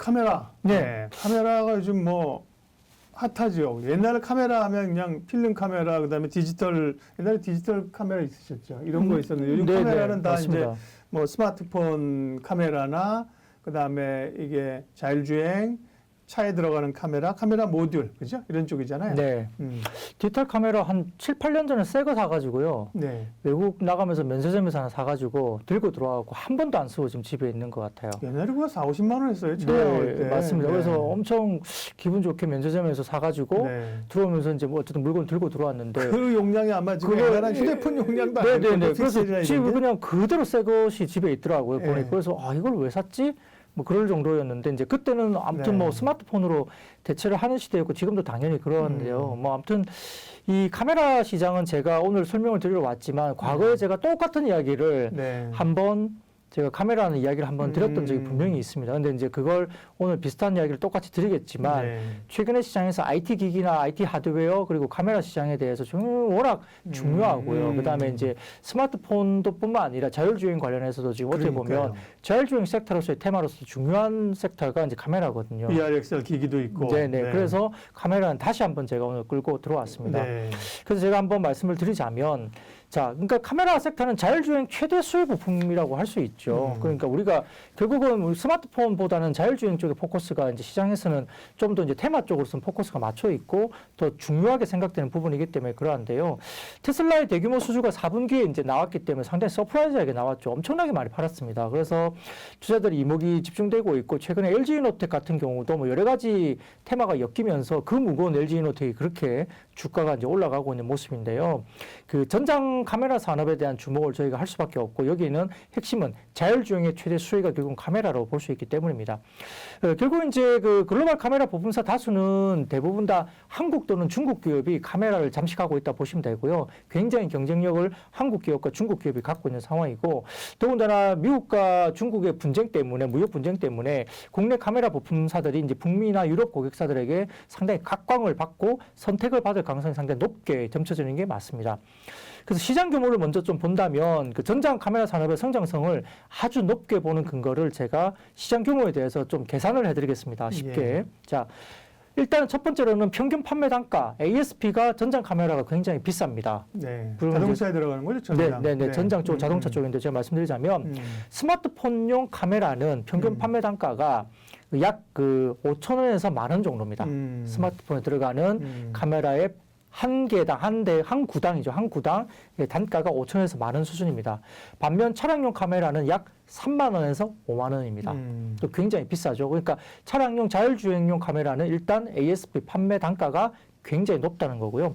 카메라. 네. 카메라가 요즘 뭐 핫하죠. 옛날에 카메라 하면 그냥 필름 카메라, 그다음에 디지털, 옛날에 디지털 카메라 있으셨죠. 이런 거 있었는데 요즘 네네, 카메라는 다 맞습니다. 이제 뭐 스마트폰 카메라나 그다음에 이게 자율주행 차에 들어가는 카메라 모듈, 그죠? 이런 쪽이잖아요. 네. 디지털 카메라 한 7, 8년 전에 새 거 사가지고요. 네. 외국 나가면서 면세점에서 하나 사가지고 들고 들어와서 한 번도 안 쓰고 지금 집에 있는 것 같아요. 옛날에 그거 4, 50만 원 했어요. 처음에 나올 때. 맞습니다. 네. 그래서 엄청 기분 좋게 면세점에서 사가지고 네. 들어오면서 이제 뭐 어쨌든 물건 들고 들어왔는데. 그 용량이 아마 지금 그거- 옛날한 휴대폰 용량도 아니고 네네네. 그래서 집에 그냥 그대로 새 것이 집에 있더라고요. 네. 보니까. 그래서 아, 이걸 왜 샀지? 뭐 그럴 정도였는데 이제 그때는 아무튼 네. 뭐 스마트폰으로 대체를 하는 시대였고 지금도 당연히 그러는데요. 뭐 아무튼 이 카메라 시장은 제가 오늘 설명을 드리러 왔지만 과거에 제가 똑같은 이야기를 네. 한번 제가 카메라는 이야기를 한번 드렸던 적이 분명히 있습니다. 근데 이제 그걸 오늘 비슷한 이야기를 똑같이 드리겠지만 네. 최근에 시장에서 IT 기기나 IT 하드웨어 그리고 카메라 시장에 대해서 워낙 중요하고요. 그다음에 이제 스마트폰도 뿐만 아니라 자율주행 관련해서도 지금 어떻게 그러니까요. 보면 자율주행 섹터로서의 테마로서 중요한 섹터가 이제 카메라거든요. VRXL 기기도 있고. 네네. 네. 그래서 카메라는 다시 한번 제가 오늘 끌고 들어왔습니다. 네. 그래서 제가 한번 말씀을 드리자면, 자, 그러니까 카메라 섹터는 자율주행 최대 수요 부품이라고 할 수 있죠. 그러니까 우리가 결국은 우리 스마트폰보다는 자율주행 쪽의 포커스가 이제 시장에서는 좀 더 이제 테마 쪽으로서는 포커스가 맞춰 있고 더 중요하게 생각되는 부분이기 때문에 그러한데요. 테슬라의 대규모 수주가 4분기에 이제 나왔기 때문에 상당히 서프라이즈하게 나왔죠. 엄청나게 많이 팔았습니다. 그래서 투자들이 이목이 집중되고 있고 최근에 LG이노텍 같은 경우도 뭐 여러 가지 테마가 엮이면서 그 무거운 LG이노텍이 그렇게 주가가 이제 올라가고 있는 모습인데요. 그 전장 카메라 산업에 대한 주목을 저희가 할 수밖에 없고 여기는 핵심은 자율주행의 최대 수혜가 결국 카메라로 볼 수 있기 때문입니다. 결국 이제 그 글로벌 카메라 부품사 다수는 대부분 다 한국 또는 중국 기업이 카메라를 잠식하고 있다 보시면 되고요. 굉장히 경쟁력을 한국 기업과 중국 기업이 갖고 있는 상황이고 더군다나 미국과 중국의 분쟁 때문에 무역 분쟁 때문에 국내 카메라 부품사들이 이제 북미나 유럽 고객사들에게 상당히 각광을 받고 선택을 받을 가능성이 상당히 높게 점쳐지는 게 맞습니다. 그래서 시장 규모를 먼저 좀 본다면 그 전장 카메라 산업의 성장성을 아주 높게 보는 근거를 제가 시장 규모에 대해서 좀 계산을 해드리겠습니다. 쉽게. 예. 자, 일단 첫 번째로는 평균 판매 단가 ASP가 전장 카메라가 굉장히 비쌉니다. 네. 그리고 자동차에 들어가는 거죠, 전장. 네. 전장 쪽, 자동차 쪽인데 제가 말씀드리자면 스마트폰용 카메라는 평균 판매 단가가 약 그 5,000원에서 10,000원 정도입니다. 스마트폰에 들어가는 카메라의 한 개당, 한 구당이죠. 한 구당 단가가 5,000원에서 10,000원 수준입니다. 반면 차량용 카메라는 약 3만 원에서 5만 원입니다. 또 굉장히 비싸죠. 그러니까 차량용 자율주행용 카메라는 일단 ASP 판매 단가가 굉장히 높다는 거고요.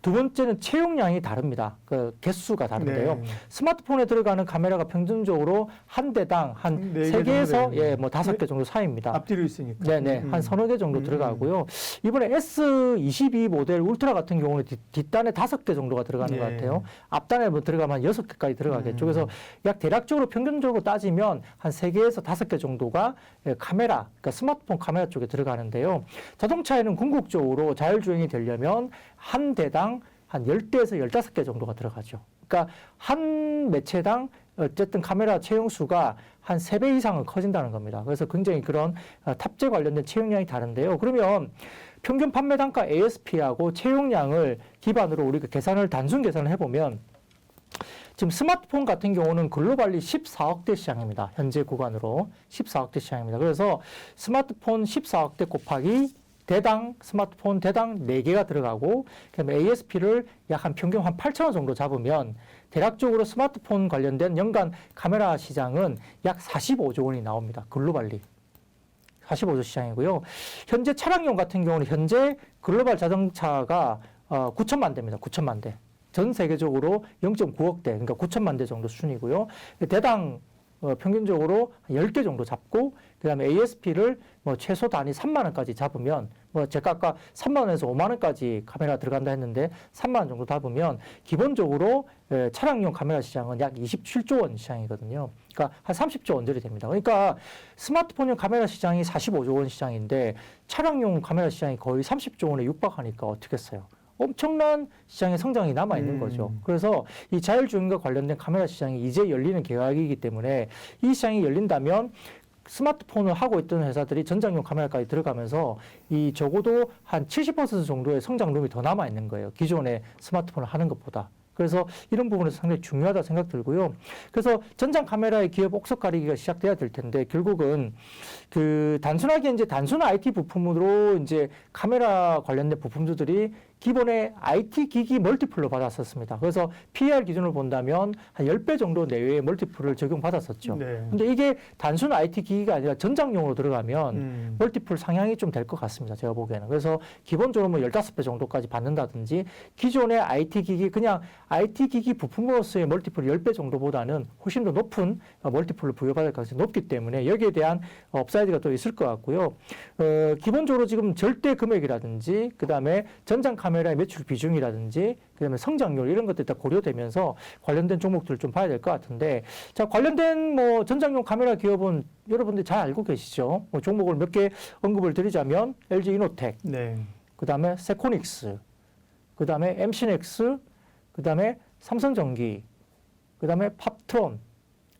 두 번째는 채용량이 다릅니다. 그 개수가 다른데요. 네. 스마트폰에 들어가는 카메라가 평균적으로 한 대당 한 네 세 개 개에서 정도 되겠네요. 뭐 5개 정도 사이입니다. 앞뒤로 있으니까. 네네. 한 서너 개 정도 들어가고요. 이번에 S22 모델 울트라 같은 경우는 뒷단에 5개 정도가 들어가는 것 같아요. 앞단에 뭐 들어가면 한 6개까지 들어가겠죠. 그래서 약 대략적으로 평균적으로 따지면 한 3개에서 5개 정도가 카메라, 그러니까 스마트폰 카메라 쪽에 들어가는데요. 자동차에는 궁극적으로 자율주행이 되려면 한 대당 한 10대에서 15개 정도가 들어가죠. 그러니까 한 매체당 어쨌든 카메라 채용 수가 한 3배 이상은 커진다는 겁니다. 그래서 굉장히 그런 탑재 관련된 채용량이 다른데요. 그러면 평균 판매 단가 ASP하고 채용량을 기반으로 우리가 단순 계산을 해보면 지금 스마트폰 같은 경우는 글로벌리 14억대 시장입니다. 현재 구간으로 14억대 시장입니다. 그래서 스마트폰 14억대 곱하기 스마트폰 대당 4개가 들어가고, 그다음에 ASP를 약 한 평균 한 8,000원 정도 잡으면 대략적으로 스마트폰 관련된 연간 카메라 시장은 약 45조 원이 나옵니다. 글로벌리. 45조 시장이고요. 현재 차량용 같은 경우는 현재 글로벌 자동차가 9천만 대입니다. 9천만 대. 전 세계적으로 0.9억 대, 그러니까 9천만 대 정도 수준이고요. 대당 평균적으로 10개 정도 잡고, 그 다음에 ASP를 뭐 최소 단위 3만 원까지 잡으면, 뭐 제가 아까 3만 원에서 5만 원까지 카메라 들어간다 했는데 3만 원 정도 잡으면 기본적으로 차량용 카메라 시장은 약 27조 원 시장이거든요. 그러니까 한 30조 원들이 됩니다. 그러니까 스마트폰용 카메라 시장이 45조 원 시장인데 차량용 카메라 시장이 거의 30조 원에 육박하니까 어떻겠어요? 엄청난 시장의 성장이 남아있는 거죠. 그래서 이 자율주행과 관련된 카메라 시장이 이제 열리는 계약이기 때문에 이 시장이 열린다면 스마트폰을 하고 있던 회사들이 전장용 카메라까지 들어가면서 이 적어도 한 70% 정도의 성장룸이 더 남아 있는 거예요. 기존의 스마트폰을 하는 것보다. 그래서 이런 부분에서 상당히 중요하다 생각 들고요. 그래서 전장 카메라의 기업 옥석 가리기가 시작돼야 될 텐데 결국은 그 단순하게 이제 단순 IT 부품으로 이제 카메라 관련된 부품들이 기본의 IT 기기 멀티플로 받았었습니다. 그래서 PER 기준으로 본다면 한 10배 정도 내외의 멀티플을 적용받았었죠. 네. 근데 이게 단순 IT 기기가 아니라 전장용으로 들어가면 멀티플 상향이 좀 될 것 같습니다. 제가 보기에는. 그래서 기본적으로 뭐 15배 정도까지 받는다든지 기존의 IT 기기 그냥 IT 기기 부품으로서의 멀티플 10배 정도보다는 훨씬 더 높은 멀티플을 부여받을 가능성이 높기 때문에 여기에 대한 업사이드가 또 있을 것 같고요. 기본적으로 지금 절대 금액이라든지 그다음에 전장 카메라의 매출 비중이라든지 그다음에 성장률 이런 것들이 다 고려되면서 관련된 종목들을 좀 봐야 될 것 같은데 자 관련된 뭐 전장용 카메라 기업은 여러분들 잘 알고 계시죠? 뭐 종목을 몇 개 언급을 드리자면 LG 이노텍, 네. 그다음에 세코닉스, 그다음에 MC넥스, 그다음에 삼성전기, 그다음에 팝트론,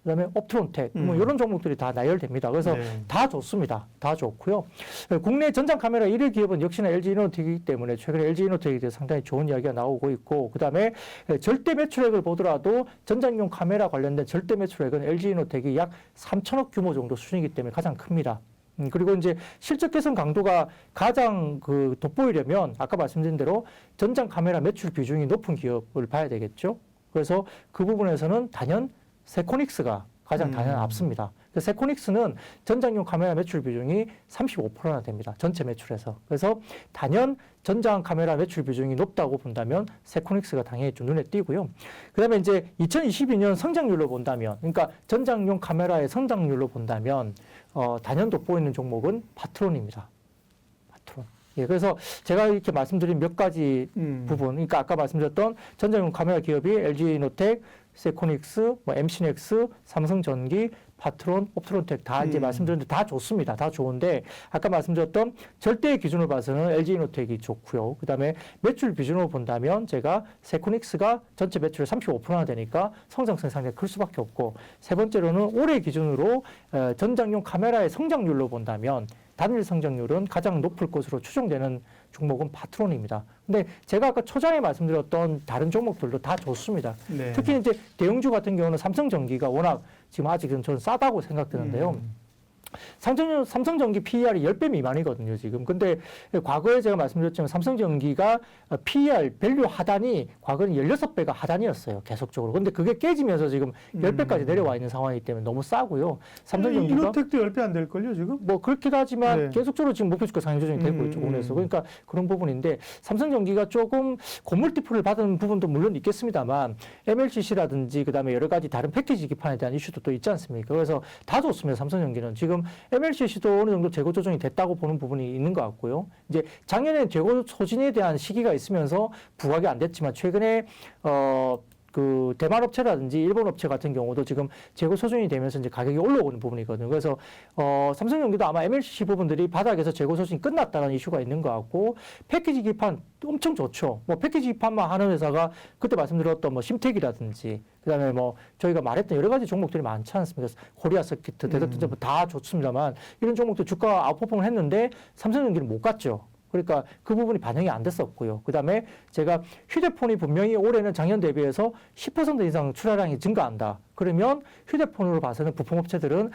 그다음에 옵트론텍 뭐 이런 종목들이 다 나열됩니다. 그래서 네. 다 좋습니다. 다 좋고요. 국내 전장 카메라 1위 기업은 역시나 LG 이노텍이기 때문에 최근에 LG 이노텍에 대해서 상당히 좋은 이야기가 나오고 있고 그다음에 절대 매출액을 보더라도 전장용 카메라 관련된 절대 매출액은 LG 이노텍이 약 3천억 규모 정도 수준이기 때문에 가장 큽니다. 그리고 이제 실적 개선 강도가 가장 돋보이려면 아까 말씀드린 대로 전장 카메라 매출 비중이 높은 기업을 봐야 되겠죠. 그래서 그 부분에서는 단연 세코닉스가 가장 단연 앞섭니다. 세코닉스는 전장용 카메라 매출 비중이 35%나 됩니다. 전체 매출에서. 그래서 단연 전장 카메라 매출 비중이 높다고 본다면 세코닉스가 당연히 좀 눈에 띄고요. 그다음에 이제 2022년 성장률로 본다면, 그러니까 전장용 카메라의 성장률로 본다면 단연 돋보이는 종목은 파트론입니다. 파트론. 예, 그래서 제가 이렇게 말씀드린 몇 가지 부분, 그러니까 아까 말씀드렸던 전장용 카메라 기업이 LG 이노텍, 세코닉스, 뭐 MC넥스, 삼성전기, 파트론, 옵트론텍 다 이제 말씀드렸는데 다 좋습니다. 다 좋은데 아까 말씀드렸던 절대 기준으로 봐서는 LG 이노텍이 좋고요. 그다음에 매출 비중으로 본다면 제가 세코닉스가 전체 매출의 35%나 되니까 성장성이 상당히 클 수밖에 없고 세 번째로는 올해 기준으로 전장용 카메라의 성장률로 본다면 단일 성장률은 가장 높을 것으로 추정되는 종목은 파트론입니다. 근데 제가 아까 초장에 말씀드렸던 다른 종목들도 다 좋습니다. 네. 특히 이제 대형주 같은 경우는 삼성전기가 워낙 지금 아직은 저는 싸다고 생각되는데요. 삼성전기 PER이 10배 미만이거든요, 지금. 근데 과거에 제가 말씀드렸지만 삼성전기가 PER 밸류 하단이 과거는 16배가 하단이었어요, 계속적으로. 근데 그게 깨지면서 지금 10배까지 내려와 있는 상황이기 때문에 너무 싸고요. 삼성전기가 이노텍도 10배 안 될걸요, 지금? 뭐 그렇기도 하지만 네. 계속적으로 지금 목표주가 상향 조정이 되고 있죠, 국내에서. 그러니까 그런 부분인데 삼성전기가 조금 고물티플을 받은 부분도 물론 있겠습니다만 MLCC라든지 그다음에 여러 가지 다른 패키지 기판에 대한 이슈도 또 있지 않습니까? 그래서 다 좋습니다, 삼성전기는. 지금 MLCC도 어느 정도 재고 조정이 됐다고 보는 부분이 있는 것 같고요. 이제 작년에 재고 소진에 대한 시기가 있으면서 부각이 안 됐지만 최근에 그 대만 업체라든지 일본 업체 같은 경우도 지금 재고 소진이 되면서 이제 가격이 올라오는 부분이거든요. 그래서 삼성전기도 아마 MLCC 부분들이 바닥에서 재고 소진이 끝났다는 이슈가 있는 것 같고 패키지 기판 엄청 좋죠. 뭐 패키지 기판만 하는 회사가 그때 말씀드렸던 뭐 심텍이라든지 그다음에 뭐 저희가 말했던 여러 가지 종목들이 많지 않습니까? 코리아 서키트, 대덕전자 다 좋습니다만 이런 종목도 주가 아웃퍼폼을 했는데 삼성전기는 못 갔죠. 그러니까 그 부분이 반영이 안 됐었고요. 그다음에 제가 휴대폰이 분명히 올해는 작년 대비해서 10% 이상 출하량이 증가한다. 그러면 휴대폰으로 봐서는 부품업체들은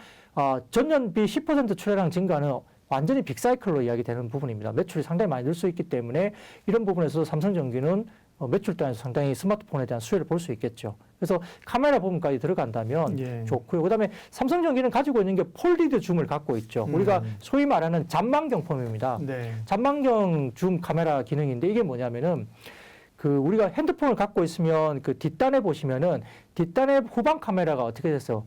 전년비 10% 출하량 증가는 완전히 빅사이클로 이야기되는 부분입니다. 매출이 상당히 많이 늘 수 있기 때문에 이런 부분에서 삼성전기는 매출 단에서 상당히 스마트폰에 대한 수혜를 볼 수 있겠죠. 그래서 카메라 부분까지 들어간다면 예. 좋고요. 그다음에 삼성전기는 가지고 있는 게 폴디드 줌을 갖고 있죠. 우리가 소위 말하는 잔망경 폼입니다. 네. 잔망경 줌 카메라 기능인데 이게 뭐냐면은 우리가 핸드폰을 갖고 있으면 뒷단에 보시면은 뒷단에 후방 카메라가 어떻게 됐어요?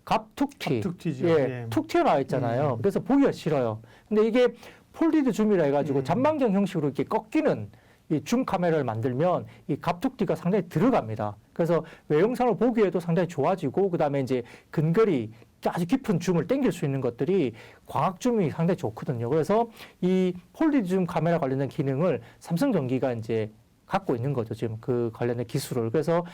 갑툭튀죠. 예, 툭 튀어나와 있잖아요. 그래서 보기가 싫어요. 근데 이게 폴디드 줌이라 해가지고 잔망경 형식으로 이렇게 꺾이는 이 줌 카메라를 만들면 이 갑툭튀가 상당히 들어갑니다. 그래서 외형상으로 보기에도 상당히 좋아지고 그다음에 이제 근거리 아주 깊은 줌을 당길 수 있는 것들이 광학 줌이 상당히 좋거든요. 그래서 이 폴디드 줌 카메라 관련된 기능을 삼성전기가 이제 갖고 있는 거죠. 지금 그 관련된 기술을. 그래서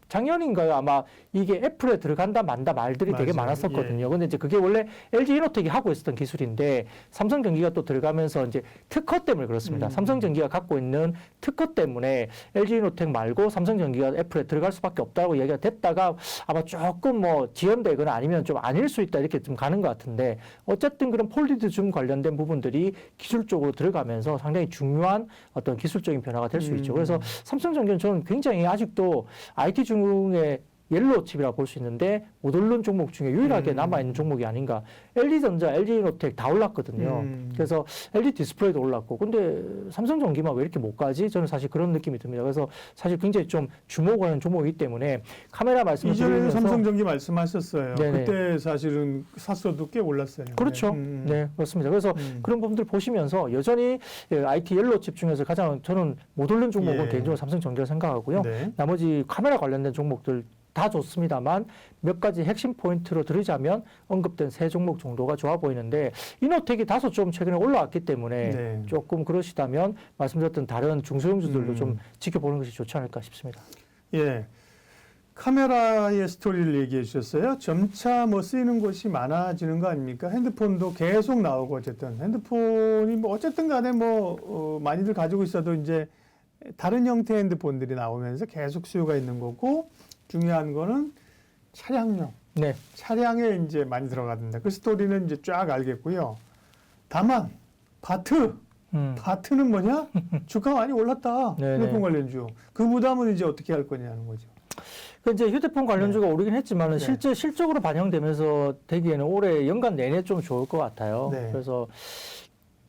작년인가요? 아마 이게 애플에 들어간다 만다 말들이 되게 맞아요. 많았었거든요. 근데 이제 그게 원래 LG 이노텍이 하고 있었던 기술인데 삼성전기가 또 들어가면서 이제 특허 때문에 그렇습니다. 삼성전기가 갖고 있는 특허 때문에 LG 이노텍 말고 삼성전기가 애플에 들어갈 수밖에 없다고 얘기가 됐다가 아마 조금 뭐 지연되거나 아니면 좀 아닐 수 있다 이렇게 좀 가는 것 같은데 어쨌든 그런 폴리드 줌 관련된 부분들이 기술적으로 들어가면서 상당히 중요한 어떤 기술적인 변화가 될 수 있죠. 그래서 삼성전기는 저는 굉장히 아직도 IT 중에 옐로우 칩이라고 볼 수 있는데 못 오른 종목 중에 유일하게 남아있는 종목이 아닌가. LG전자, LG이노텍 다 올랐거든요. 그래서 LG 디스플레이도 올랐고 근데 삼성전기만 왜 이렇게 못 가지? 저는 사실 그런 느낌이 듭니다. 그래서 사실 굉장히 좀 주목하는 종목이기 때문에 카메라 말씀을 이전에 드리면서 삼성전기 말씀하셨어요. 네네. 그때 사실은 샀어도 꽤 올랐어요. 그렇죠. 네, 그렇습니다. 그래서 그런 부분들 보시면서 여전히 IT 옐로우 칩 중에서 가장 저는 못 오른 종목은 예. 개인적으로 삼성전기라 생각하고요. 네. 나머지 카메라 관련된 종목들 다 좋습니다만 몇 가지 핵심 포인트로 들으자면 언급된 세 종목 정도가 좋아 보이는데 이노텍이 다소 좀 최근에 올라왔기 때문에 네. 조금 그러시다면 말씀드렸던 다른 중소형주들도 좀 지켜보는 것이 좋지 않을까 싶습니다. 예. 카메라의 스토리를 얘기해 주셨어요. 점차 뭐 쓰이는 곳이 많아지는 거 아닙니까? 핸드폰도 계속 나오고 어쨌든 핸드폰이 뭐 어쨌든 간에 뭐 많이들 가지고 있어도 이제 다른 형태의 핸드폰들이 나오면서 계속 수요가 있는 거고 중요한 거는 차량용. 네. 차량에 이제 많이 들어가던데 그 스토리는 이제 쫙 알겠고요. 다만 바트는 뭐냐? 주가가 많이 올랐다. 네네. 휴대폰 관련주. 그 부담은 이제 어떻게 할 거냐는 거죠. 그 이제 휴대폰 관련주가 오르긴 했지만은 네. 실제 실적으로 반영되면서 되기에는 올해 연간 내내 좀 좋을 것 같아요. 네. 그래서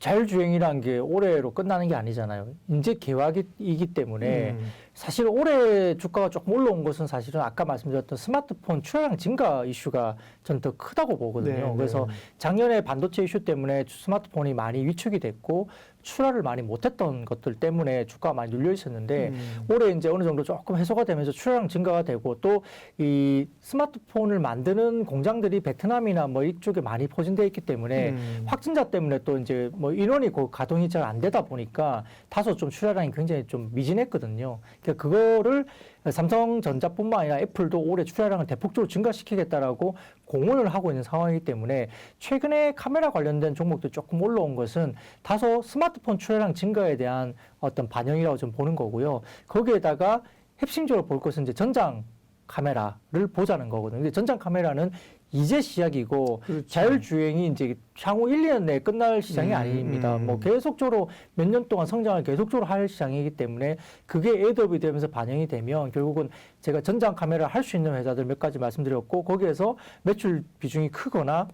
자율주행이란 게 올해로 끝나는 게 아니잖아요. 이제 개화기이기 때문에 사실 올해 주가가 조금 올라온 것은 사실은 아까 말씀드렸던 스마트폰 출하량 증가 이슈가 저는 더 크다고 보거든요. 네, 그래서 네. 작년에 반도체 이슈 때문에 스마트폰이 많이 위축이 됐고 출하를 많이 못했던 것들 때문에 주가가 많이 눌려 있었는데 올해 이제 어느 정도 조금 해소가 되면서 출하량 증가가 되고 또 이 스마트폰을 만드는 공장들이 베트남이나 뭐 이쪽에 많이 포진되어 있기 때문에 확진자 때문에 또 이제 뭐 인원이 가동이 잘 안 되다 보니까 다소 좀 출하량이 굉장히 좀 미진했거든요. 그러니까 그거를 삼성전자뿐만 아니라 애플도 올해 출하량을 대폭적으로 증가시키겠다라고 공언을 하고 있는 상황이기 때문에 최근에 카메라 관련된 종목도 조금 올라온 것은 다소 스마트폰 출하량 증가에 대한 어떤 반영이라고 좀 보는 거고요. 거기에다가 핵심적으로 볼 것은 이제 전장 카메라를 보자는 거거든요. 근데 전장 카메라는 이제 시작이고 그렇죠. 자율주행이 이제 향후 1, 2년 내에 끝날 시장이 아닙니다. 뭐 계속적으로 몇 년 동안 성장을 계속적으로 할 시장이기 때문에 그게 애드업이 되면서 반영이 되면 결국은 제가 전장 카메라를 할 수 있는 회사들 몇 가지 말씀드렸고 거기에서 매출 비중이 크거나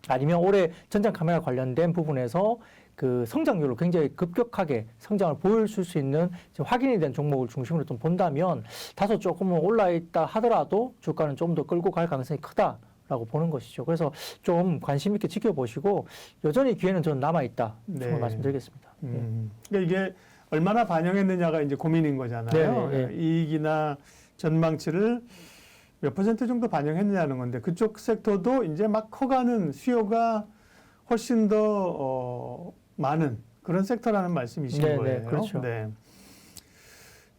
아니면 올해 전장 카메라 관련된 부분에서 그 성장률을 굉장히 급격하게 성장을 보여줄 수 있는 지금 확인이 된 종목을 중심으로 좀 본다면 다소 조금은 올라있다 하더라도 주가는 좀 더 끌고 갈 가능성이 크다라고 보는 것이죠. 그래서 좀 관심 있게 지켜보시고 여전히 기회는 저는 남아있다. 정말 말씀드리겠습니다. 그러니까 이게 얼마나 반영했느냐가 이제 고민인 거잖아요. 네, 네. 이익이나 전망치를 몇 퍼센트 정도 반영했느냐는 건데 그쪽 섹터도 이제 막 커가는 수요가 훨씬 더 많은 그런 섹터라는 말씀이신 네, 거예요. 네, 그렇죠. 네.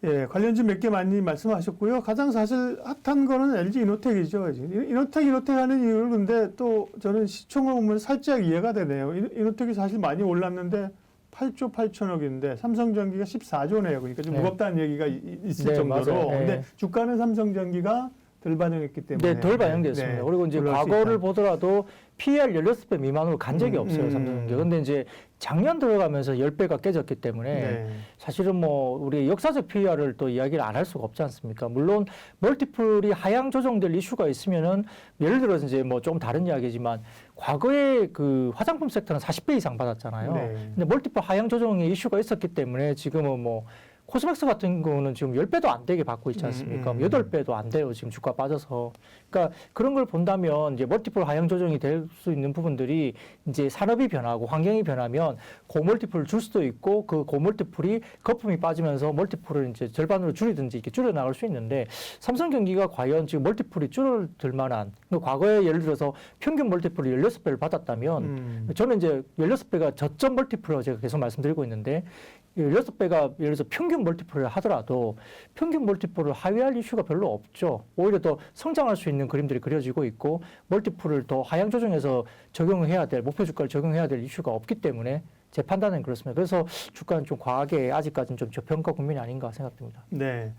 예, 관련주 몇 개 많이 말씀하셨고요. 가장 사실 핫한 거는 LG 이노텍이죠. 이노텍 하는 이유는 근데 또 저는 시총을 보면 살짝 이해가 되네요. 이노텍이 사실 많이 올랐는데 8조 8천억인데 삼성전기가 14조네요. 그러니까 좀 네. 무겁다는 얘기가 있을 네, 정도로. 맞아요. 네. 근데 주가는 삼성전기가 덜 반영했기 때문에. 네, 덜 반영됐습니다. 네, 그리고 이제 올라올 수 과거를 있다. 보더라도 PER 16배 미만으로 간 적이 없어요, 삼성전기. 근데 이제 작년 들어가면서 10배가 깨졌기 때문에 네. 사실은 뭐 우리 역사적 PER을 또 이야기를 안 할 수가 없지 않습니까? 물론 멀티플이 하향 조정될 이슈가 있으면은 예를 들어서 이제 뭐 좀 다른 이야기지만 과거에 그 화장품 섹터는 40배 이상 받았잖아요. 네. 근데 멀티플 하향 조정의 이슈가 있었기 때문에 지금은 뭐 코스맥스 같은 경우는 지금 10배도 안 되게 받고 있지 않습니까? 8배도 안 돼요. 지금 주가 빠져서. 그러니까 그런 걸 본다면 이제 멀티플 하향 조정이 될 수 있는 부분들이 이제 산업이 변하고 환경이 변하면 고멀티플을 줄 수도 있고 그 고멀티플이 거품이 빠지면서 멀티플을 이제 절반으로 줄이든지 이렇게 줄여나갈 수 있는데 삼성전기가 과연 지금 멀티플이 줄어들 만한 과거에 예를 들어서 평균 멀티플이 16배를 받았다면 저는 이제 16배가 저점 멀티플이라고 제가 계속 말씀드리고 있는데 16배가 예를 들어서 평균 멀티플을 하더라도 평균 멀티플을 하회할 이슈가 별로 없죠. 오히려 더 성장할 수 있는 그림들이 그려지고 있고 멀티플을 더 하향 조정해서 적용해야 될 목표 주가를 적용해야 될 이슈가 없기 때문에 제 판단은 그렇습니다. 그래서 주가는 좀 과하게 아직까지는 좀 저평가 국면이 아닌가 생각됩니다. 네.